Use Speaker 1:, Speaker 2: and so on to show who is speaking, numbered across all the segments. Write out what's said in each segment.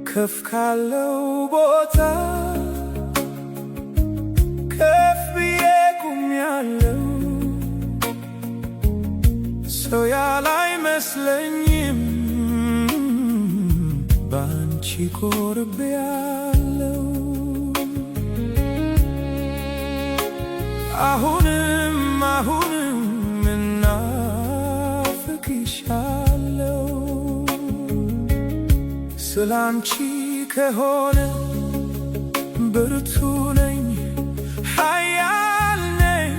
Speaker 1: ከፍ ካለው ቦታ ከፍ ብዬ ቆሜያለሁ። ሰው ያለ አይመስለኝም ባንቺ ኮርቤያለሁ። አሁንም እናፍቅሻለሁ። ስላንቺ ከሆነ ብርቱ ነኝ ኃያል ነኝ።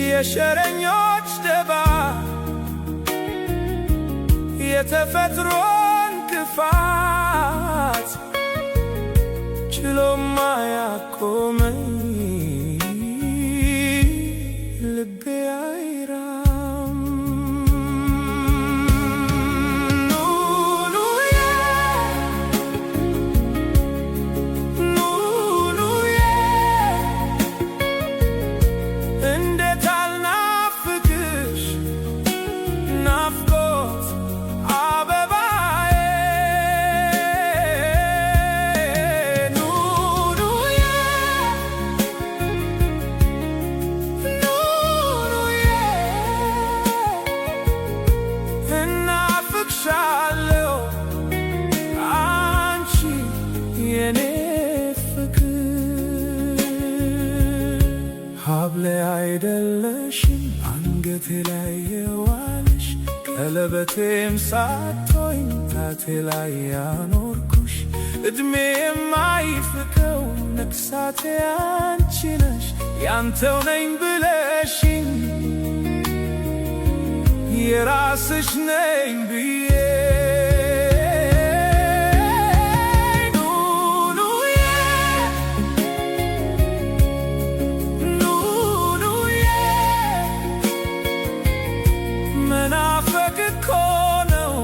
Speaker 1: የሸረኞች ደባ የተፈጥሮ እንቅፋት ችሎም አያቆመኝ ልቤ አይራም። ኑኑዬ ኑኑዬ እንዴት አልናፍቅሽ ናፍቆት አበባዬ። ኑኑዬ ኑኑዬ እናፍቅሻለሁ አንቺ የኔ ፍቅር። ሀብሌ አይደለሽም አንገቴ ላይ የዋልሽ ቀለበቴም ሳትሆኝ ጣቴ ላይ ያኖርኩሽ ዕድሜ የማይፍቀው ነግሳቴ አንቺ ነሽ ያንተው ነኝ ብለሽኝ የራስሽ ነኝ ብዬ። ኑኑዬ ኑኑዬ መናፈቅ እኮ ነው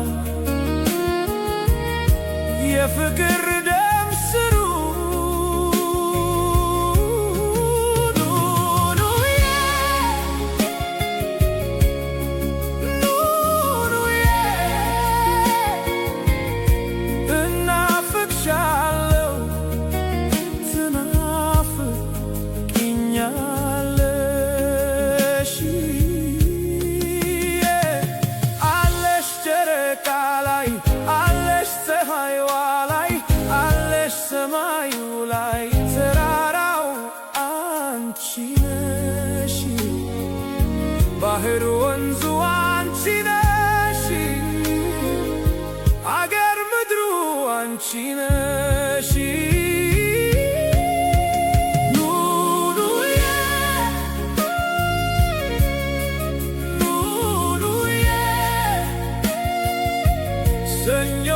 Speaker 1: የፍቅር ደም ስሩ። ኑኑዬ ኑኑዬ እናፍቅሻለሁ ትናፍቂኛለሽ። አለሽ ጨረቃ ላይ አለሽ ፀሐይዋ ላይ አለሽ ሰማዩ ላይ ተራራው አንቺ ነሽ ባህር ወንዙ አንቺ ነሽ አገር ምድሩ አንቺ ነሽ። ኑኑዬ ኑኑዬ ሰኞ